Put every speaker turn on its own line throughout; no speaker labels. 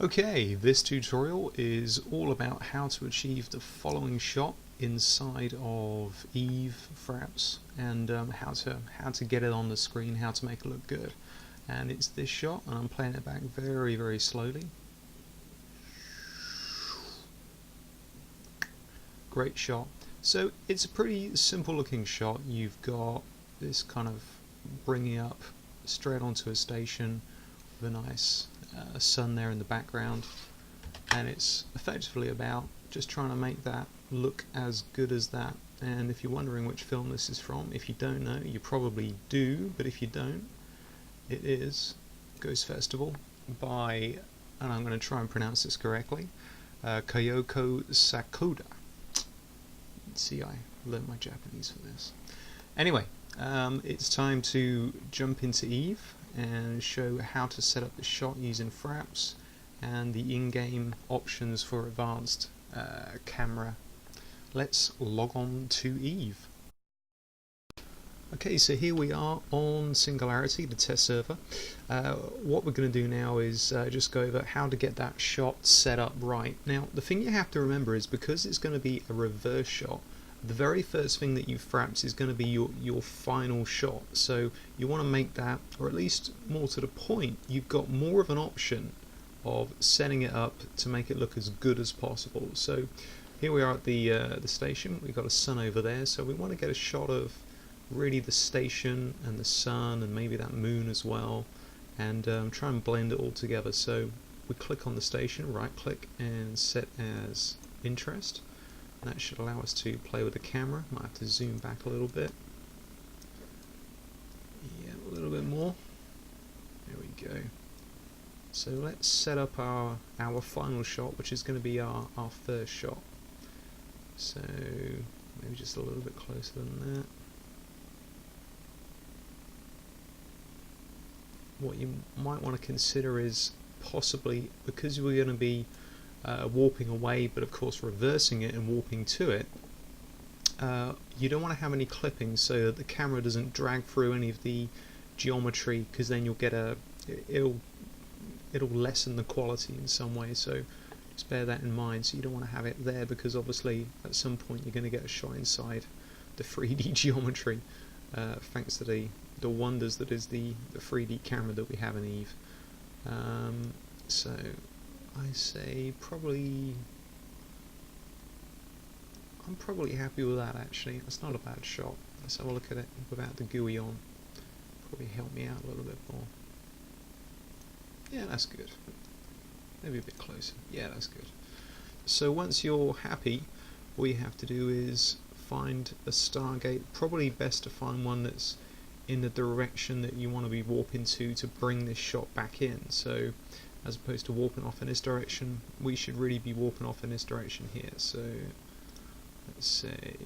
Okay, this tutorial is all about how to achieve the following shot inside of Eve Fraps and how to get it on the screen, how to make it look good. And it's this shot, and I'm playing it back very slowly. Great shot. So it's a pretty simple looking shot. You've got this kind of bringing up straight onto a station with a nice sun there in the background, and it's effectively about just trying to make that look as good as that. And if you're wondering which film this is from, if you don't know, you probably do, but if you don't, it is Ghost Festival by, and I'm going to try and pronounce this correctly, Kyoko Sakuda. See, I learned my Japanese for this. Anyway, it's time to jump into Eve and show how to set up the shot using Fraps and the in-game options for advanced camera. Let's log on to Eve. Okay, so here we are on Singularity, the test server. What we're going to do now is just go over how to get that shot set up right. Now, the thing you have to remember is because it's going to be a reverse shot, the very first thing that you fraps is going to be your final shot. So you want to make that, or at least more to the point, you've got more of an option of setting it up to make it look as good as possible. So here we are at the station. We've got a sun over there, so we want to get a shot of really the station and the sun and maybe that moon as well, and try and blend it all together. So we click on the station, right click and set as interest. That should allow us to play with the camera. Might have to zoom back a little bit. Yeah, a little bit more. There we go. So let's set up our final shot, which is going to be our first shot. So maybe just a little bit closer than that. What you might want to consider is possibly, because we're going to be warping away, but of course reversing it and warping to it, you don't want to have any clippings so that the camera doesn't drag through any of the geometry, because then you'll get it'll lessen the quality in some way. So just bear that in mind. So you don't want to have it there, because obviously at some point you're going to get a shot inside the 3D geometry, thanks to the wonders that is the 3D camera that we have in Eve. So I say I'm probably happy with that actually. That's not a bad shot. Let's have a look at it without the GUI on. Probably help me out a little bit more. Yeah, that's good. Maybe a bit closer. Yeah, that's good. So once you're happy, all you have to do is find a Stargate. Probably best to find one that's in the direction that you want to be warping to bring this shot back in. So as opposed to warping off in this direction, we should really be warping off in this direction here. So let's say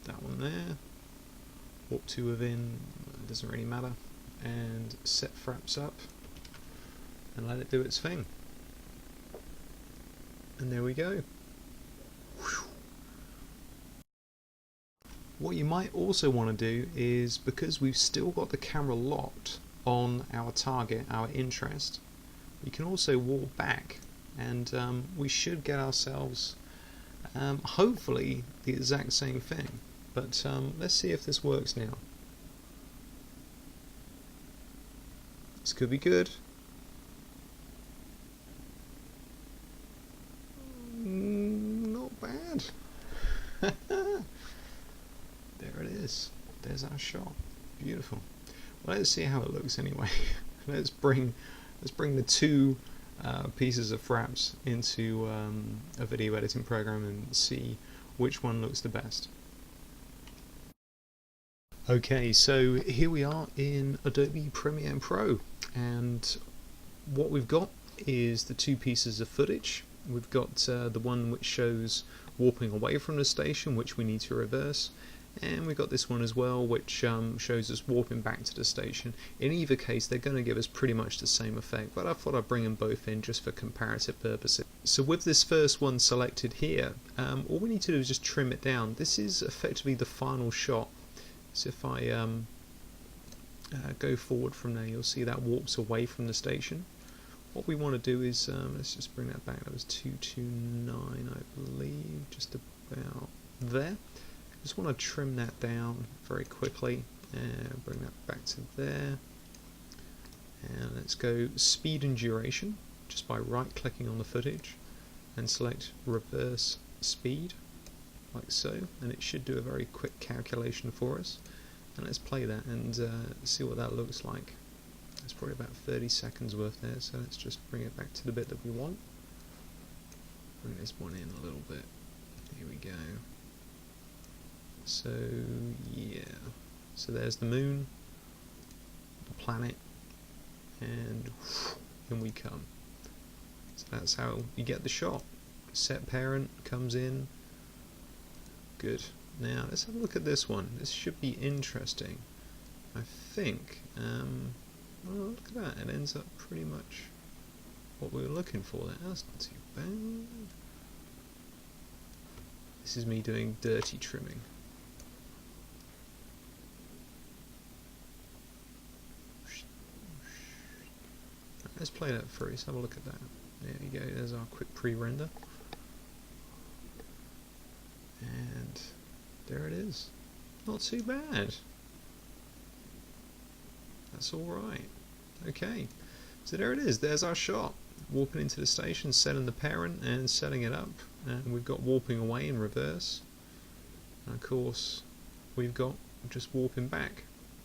that one there, warp to within, it doesn't really matter, and set fraps up and let it do its thing. And there we go. Whew. What you might also want to do is, because we've still got the camera locked on our target, our interest, we can also warp back, and we should get ourselves hopefully the exact same thing. But let's see if this works now. This could be good. Not bad. There it is. There's our shot. Beautiful. Well, let's see how it looks anyway. let's bring the two pieces of fraps into a video editing program and see which one looks the best. Okay, so here we are in Adobe Premiere Pro, and what we've got is the two pieces of footage. We've got the one which shows warping away from the station, which we need to reverse, and we've got this one as well, which shows us warping back to the station. In either case, they're going to give us pretty much the same effect, but I thought I'd bring them both in just for comparative purposes. So with this first one selected here, all we need to do is just trim it down. This is effectively the final shot. So if I go forward from there, you'll see that warps away from the station. what we want to do is, let's just bring that back. That was 229, I believe, just about there. Just want to trim that down very quickly and bring that back to there. And let's go speed and duration just by right clicking on the footage and select reverse speed like so, and it should do a very quick calculation for us. And let's play that and see what that looks like. It's probably about 30 seconds worth there, so let's just bring it back to the bit that we want. Bring this one in a little bit. Here we go. So yeah, so there's the moon, the planet, and in we come. So that's how you get the shot. Set parent comes in. Good. Now let's have a look at this one. This should be interesting. I think, well, look at that, it ends up pretty much what we were looking for there. That's not too bad. This is me doing dirty trimming. Let's play that through, let's have a look at that. There you go, there's our quick pre-render. And there it is. Not too bad. That's alright. Okay, so there it is, there's our shot. Warping into the station, setting the parent and setting it up. And we've got warping away in reverse. And of course, we've got just warping back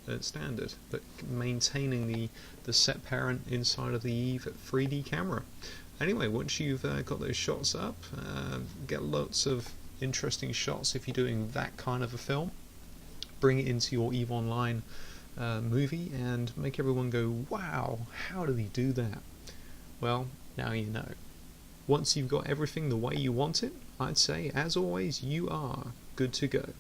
at standard, but maintaining the set parent inside of the EVE 3D camera. Anyway, once you've got those shots up, get lots of interesting shots if you're doing that kind of a film. Bring it into your EVE Online movie and make everyone go, wow, how did he do that? Well, now you know. Once you've got everything the way you want it, I'd say, as always, you are good to go.